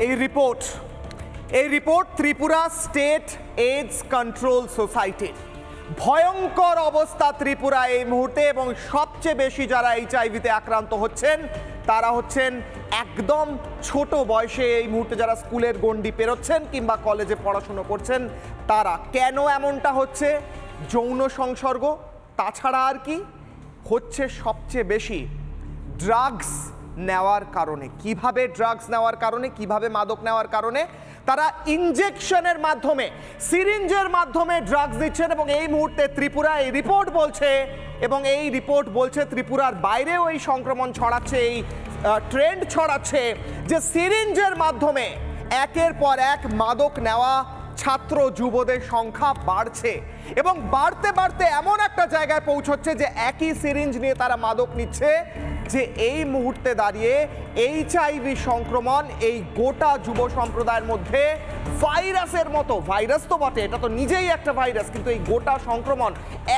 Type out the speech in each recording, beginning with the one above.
এই report Tripura state AIDS control সোসাইটির। ভয়ঙ্কর অবস্থা ত্রিপুরা এই মুহূর্তে, এবং সবচেয়ে বেশি যারা এইচআইভিতে আক্রান্ত হচ্ছেন তারা হচ্ছেন একদম ছোট বয়সে, এই মুহূর্তে যারা স্কুলের গণ্ডি পেরোচ্ছেন কিংবা কলেজে পড়াশুনো করছেন তারা। কেন এমনটা হচ্ছে? যৌন সংসর্গ, তাছাড়া আর কি হচ্ছে? সবচেয়ে বেশি ড্রাগস নেওয়ার কারণে। কিভাবে ড্রাগস নেওয়ার কারণে, কিভাবে মাদক নেওয়ার কারণে? তারা ইনজেকশনের মাধ্যমে, সিরিঞ্জের মাধ্যমে ড্রাগস দিচ্ছেন। এবং এই মুহূর্তে ত্রিপুরা, এই রিপোর্ট বলছে, এবং এই রিপোর্ট বলছে ত্রিপুরার বাইরেও এই সংক্রমণ ছড়াচ্ছে, এই ট্রেন্ড ছড়াচ্ছে যে সিরিঞ্জের মাধ্যমে একের পর এক মাদক নেওয়া ছাত্র যুবদের সংখ্যা বাড়ছে, এবং বাড়তে বাড়তে এমন একটা জায়গায় পৌঁছচ্ছে যে একই সিরিঞ্জ নিয়ে তারা মাদক নিচ্ছে, যে এই মুহূর্তে দাঁড়িয়ে এইচআইভি সংক্রমণ এই গোটা যুব সম্প্রদায়ের মধ্যে ভাইরাসের মতো, ভাইরাস তো বটে, এটা তো নিজেই একটা ভাইরাস, কিন্তু এই গোটা সংক্রমণ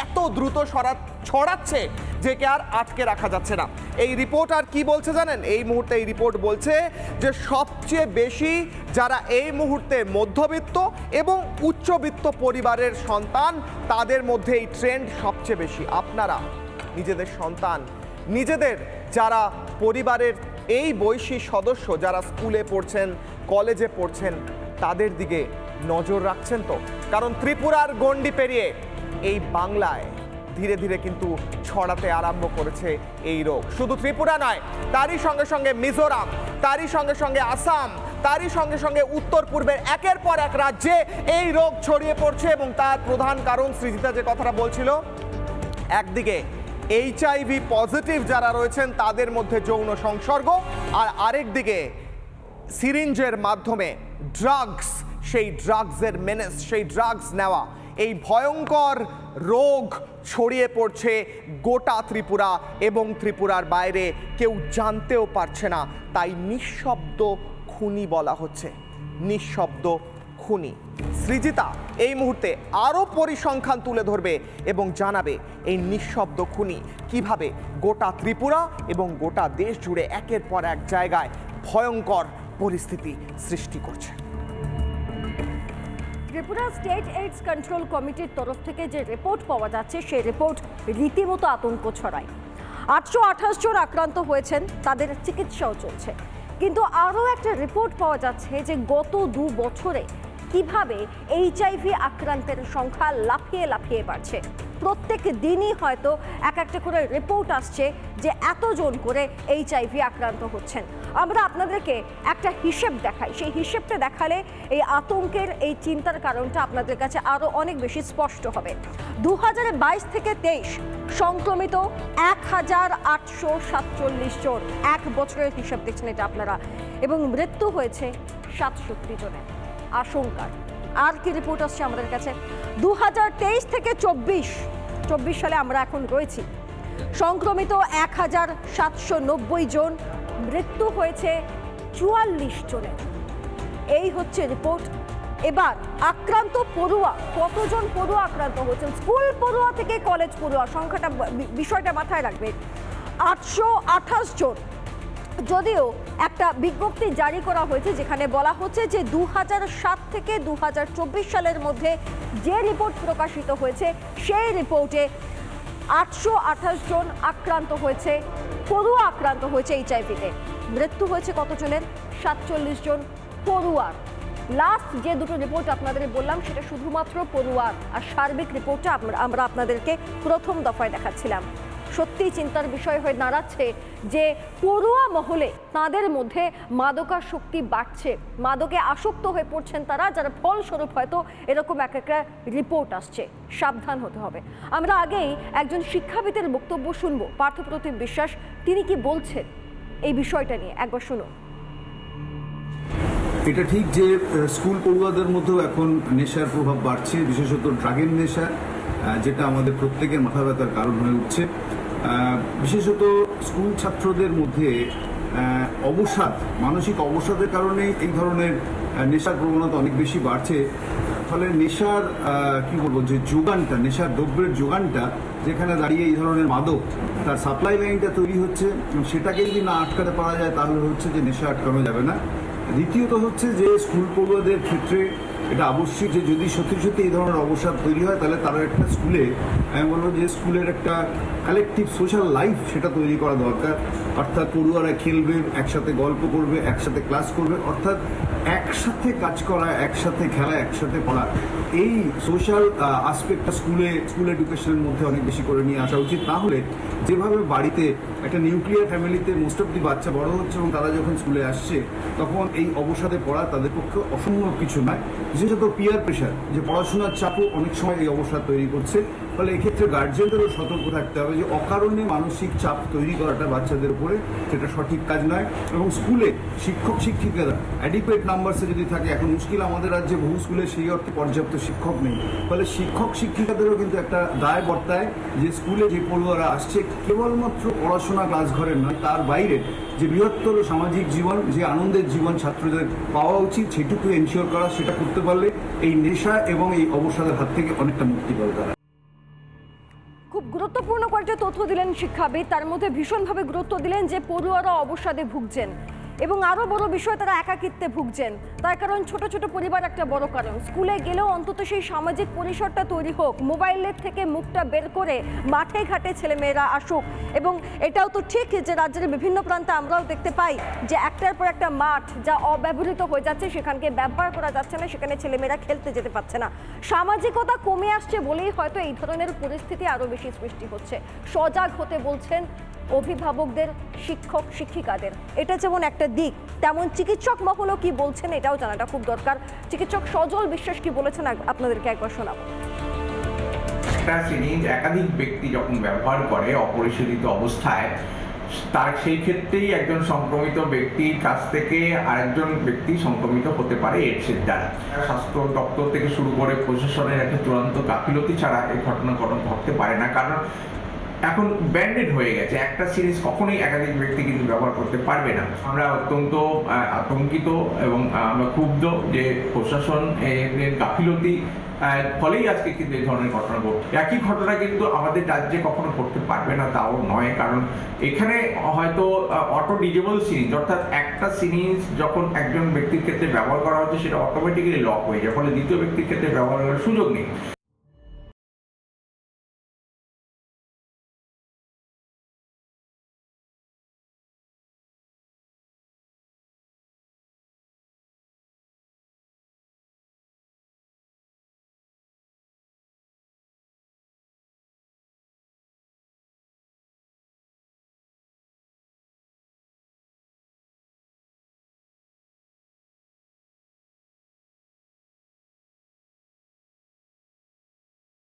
এত দ্রুত ছড়াচ্ছে যে কে আর আটকে রাখা যাচ্ছে না। এই রিপোর্ট আর কি বলছে জানেন? এই মুহূর্তে এই রিপোর্ট বলছে যে সবচেয়ে বেশি যারা এই মুহূর্তে মধ্যবিত্ত এবং উচ্চবিত্ত পরিবারের সন্তান, তাদের মধ্যে এই ট্রেন্ড সবচেয়ে বেশি। আপনারা নিজেদের সন্তান, নিজেদের যারা পরিবারের এই বয়সী সদস্য যারা স্কুলে পড়ছেন, কলেজে পড়ছেন, তাদের দিকে নজর রাখছেন তো? কারণ ত্রিপুরার গণ্ডি পেরিয়ে এই বাংলায় ধীরে ধীরে কিন্তু ছড়াতে আরম্ভ করেছে এই রোগ। শুধু ত্রিপুরা নয়, তারই সঙ্গে সঙ্গে মিজোরাম, তারই সঙ্গে সঙ্গে আসাম, তারই সঙ্গে সঙ্গে উত্তর পূর্বের একের পর এক রাজ্যে এই রোগ ছড়িয়ে পড়ছে। এবং তার প্রধান কারণ সৃজিতা যে কথাটা বলছিল, একদিকে এইচআইভি পজিটিভ যারা রয়েছেন তাদের মধ্যে যৌন সংসর্গ, আর আরেকদিকে সিরিঞ্জের মাধ্যমে ড্রাগস, সেই ড্রাগসের মেনেস, সেই ড্রাগস নেওয়া, এই ভয়ঙ্কর রোগ ছড়িয়ে পড়ছে গোটা ত্রিপুরা এবং ত্রিপুরার বাইরে। কেউ জানতেও পারছে না, তাই নিঃশব্দ খুনি বলা হচ্ছে, নিঃশব্দ খুনি। সৃজিতা এই মুহূর্তে আরও পরিসংখ্যান তুলে ধরবে এবং জানাবে এই নিঃশব্দ খুনি কিভাবে গোটা ত্রিপুরা এবং গোটা দেশ জুড়ে একের পর এক জায়গায় ভয়ঙ্কর পরিস্থিতি সৃষ্টি করছে। ত্রিপুরা স্টেট এইডস কন্ট্রোল কমিটির তরফ থেকে যে রিপোর্ট পাওয়া যাচ্ছে, সেই রিপোর্ট রীতিমতো আতঙ্ক ছড়ায়। 828 জন আক্রান্ত হয়েছেন, তাদের চিকিৎসাও চলছে। কিন্তু আরও একটা রিপোর্ট পাওয়া যাচ্ছে যে গত 2 বছরে কিভাবে এইচআইভি আক্রান্তের সংখ্যা লাফিয়ে লাফিয়ে বাড়ছে। প্রত্যেক দিনই হয়তো এক একটা করে রিপোর্ট আসছে যে এতজন করে এইচআইভি আক্রান্ত হচ্ছেন। আমরা আপনাদেরকে একটা হিসেব দেখাই, সেই হিসেবটা দেখালে এই আতঙ্কের, এই চিন্তার কারণটা আপনাদের কাছে আরও অনেক বেশি স্পষ্ট হবে। 2022 থেকে 23 সংক্রমিত 1847 জন, এক বছরের হিসাব দেখছেন এটা আপনারা, এবং মৃত্যু হয়েছে 67 জনের। আশঙ্কার আর কি রিপোর্ট আসছে আমাদের কাছে? 2023 থেকে 24 সালে আমরা এখন রয়েছি, সংক্রমিত 1790 জন, মৃত্যু হয়েছে 44 জনের। এই হচ্ছে রিপোর্ট। এবার আক্রান্ত পড়ুয়া, কতজন পড়ুয়া আক্রান্ত হচ্ছেন? স্কুল পড়ুয়া থেকে কলেজ পড়ুয়া, সংখ্যাটা, বিষয়টা মাথায় রাখবেন, 828 জন। যদিও একটা বিজ্ঞপ্তি জারি করা হয়েছে যেখানে বলা হচ্ছে যে 2007 থেকে 2024 সালের মধ্যে যে রিপোর্ট প্রকাশিত হয়েছে, সেই রিপোর্টে 828 জন আক্রান্ত হয়েছে, পড়ুয়া আক্রান্ত হয়েছে এইচআইভিতে। মৃত্যু হয়েছে কতজনের? 47 জন পড়ুয়ার। লাস্ট যে দুটো রিপোর্ট আপনাদের বললাম সেটা শুধুমাত্র পড়ুয়ার, আর সার্বিক রিপোর্টটা আমরা আপনাদেরকে প্রথম দফায় দেখাচ্ছিলাম। সত্যি চিন্তার বিষয় হয়ে দাঁড়াচ্ছে যে পড়ুয়া মহলে তাদের মধ্যে মাদকাসক্তি বাড়ছে, মাদকে আসক্ত হয়ে পড়ছেন তারা, যার ফলস্বরূপ হয়তো এরকম এক একটা রিপোর্ট আসছে। সাবধান হতে হবে। আমরা আগেই একজন শিক্ষাবিদের বক্তব্য শুনব, পার্থপ্রতিম বিশ্বাস, তিনি কি বলছেন এই বিষয়টা নিয়ে, একবার শুনুন। এটা ঠিক যে স্কুল পড়ুয়াদের মধ্যেও এখন নেশার প্রভাব বাড়ছে, বিশেষত ড্রাগের নেশা, যেটা আমাদের প্রত্যেকের মাথা ব্যথার কারণ হয়ে উঠছে। বিশেষত স্কুল ছাত্রদের মধ্যে অবসাদ, মানসিক অবসাদের কারণে এই ধরনের নেশার প্রবণতা অনেক বেশি বাড়ছে। ফলে নেশার কি বলবো, যে যোগানটা, নেশার দ্রব্যের যোগানটা যেখানে দাঁড়িয়ে এই ধরনের মাদক, তার সাপ্লাই লাইনটা তৈরি হচ্ছে, সেটাকে যদি না আটকাতে পারা যায় তাহলে হচ্ছে যে নেশা আটকানো যাবে না। দ্বিতীয়ত হচ্ছে যে স্কুল পড়ুয়াদের ক্ষেত্রে এটা আবশ্যিক যে যদি সত্যি সত্যি এই ধরনের অবসাদ তৈরি হয় তাহলে তারা একটা স্কুলে, আমি বলবো যে স্কুলের একটা কালেকটিভ সোশ্যাল লাইফ সেটা তৈরি করা দরকার। অর্থাৎ পড়ুয়ারা খেলবে, একসাথে গল্প করবে, একসাথে ক্লাস করবে, অর্থাৎ একসাথে কাজ করা, একসাথে খেলা, একসাথে পড়া, এই সোশ্যাল আসপেক্টটা স্কুল এডুকেশনের মধ্যে অনেক বেশি করে নিয়ে আসা উচিত। তাহলে যেভাবে বাড়িতে একটা নিউক্লিয়ার ফ্যামিলিতে মোস্ট অফ দি বাচ্চা বড় হচ্ছে এবং তারা যখন স্কুলে আসছে তখন এই অবসাদে পড়া তাদের পক্ষে অসম্ভব কিছু নয়। বিশেষত পিয়ার প্রেশার, যে পড়াশোনার চাপও অনেক সময় এই অবসাদ তৈরি করছে। ফলে এক্ষেত্রে গার্জিয়ানদেরও সতর্ক থাকতে হবে যে অকারণে মানসিক চাপ তৈরি করাটা বাচ্চাদের উপরে সেটা সঠিক কাজ নয়। এবং স্কুলে শিক্ষক শিক্ষিকারা অ্যাডিকুয়েট নাম্বারসে যদি থাকে, এখন মুশকিল আমাদের রাজ্যে বহু স্কুলে সেই অর্থে পর্যাপ্ত শিক্ষক নেই, ফলে শিক্ষক শিক্ষিকাদেরও কিন্তু একটা দায় বর্তায় যে স্কুলে যে পড়ুয়ারা আসছে কেবলমাত্র পড়াশোনা ক্লাস ঘরের নয়, তার বাইরে যে বৃহত্তর সামাজিক জীবন, যে আনন্দের জীবন ছাত্রদের পাওয়া উচিত সেটুকু এনশিওর করা। সেটা করতে পারলে এই নেশা এবং এই অবসাদের হাত থেকে অনেকটা মুক্তি পাবে তারা। খুব গুরুত্বপূর্ণ কয়েকটা তথ্য দিলেন শিক্ষাবিদ, তার মধ্যে ভীষণভাবে গুরুত্ব দিলেন যে পড়ুয়ারা অবসাদে ভুগছেন এবং আরও বড় বিষয় তারা একাকিত্বে ভুগছেন। তার কারণ ছোট ছোট পরিবার একটা বড় কারণ। স্কুলে গেলেও অন্তত সেই সামাজিক পরিসরটা তৈরি হোক, মোবাইলের থেকে মুখটা বের করে মাঠে ঘাটে ছেলেমেয়েরা আসুক। এবং এটাও তো ঠিক যে রাজ্যের বিভিন্ন প্রান্তে আমরাও দেখতে পাই যে একটার পর একটা মাঠ যা অব্যবহৃত হয়ে যাচ্ছে, সেখানকে ব্যবহার করা যাচ্ছে না, সেখানে ছেলেমেয়েরা খেলতে যেতে পারছে না। সামাজিকতা কমে আসছে বলেই হয়তো এই ধরনের পরিস্থিতি আরও বেশি সৃষ্টি হচ্ছে। সজাগ হতে বলছেন অভিভাবকদের, শিক্ষক শিক্ষিকাদের। এটা যেমন একটা দিক, তেমন চিকিৎসক মহলও কি বলছেন এটাও জানাটা খুব দরকার। চিকিৎসক সজল বিশ্বাস কি বলেছেন আপনাদেরকে একবার শোনাবো। একটা সিরিঞ্জ একাধিক ব্যক্তি যখন ব্যবহার করে অপরিশোধিত অবস্থায়, তার সেই ক্ষেত্রেই একজন সংক্রমিত ব্যক্তির কাছ থেকে আরেকজন ব্যক্তি সংক্রমিত হতে পারে এইডসের দ্বারা। স্বাস্থ্য দপ্তর থেকে শুরু করে প্রশাসনের একটা চূড়ান্ত গাফিলতি ছাড়া এই ঘটনা ঘটতে পারে না, কারণ এখন ব্যান্ডেড হয়ে গেছে। একটা সিরিজ কখনোই একাধিক ব্যক্তি কিন্তু ব্যবহার করতে পারবে না। আমরা অত্যন্ত আতঙ্কিত এবং আমরা ক্ষুব্ধ যে প্রশাসন এর গাফিলতি ফলেই আজকে কিন্তু এই ধরনের ঘটনা ঘটছে। একই ঘটনা কিন্তু আমাদের রাজ্যে কখনো ঘটতে পারবে না তাও নয়, কারণ এখানে হয়তো অটো ডিজেবল সিরিজ, অর্থাৎ একটা সিরিজ যখন একজন ব্যক্তির ক্ষেত্রে ব্যবহার করা হচ্ছে সেটা অটোমেটিক্যালি লক হয়ে যায়, ফলে দ্বিতীয় ব্যক্তির ক্ষেত্রে ব্যবহার করার সুযোগ নেই।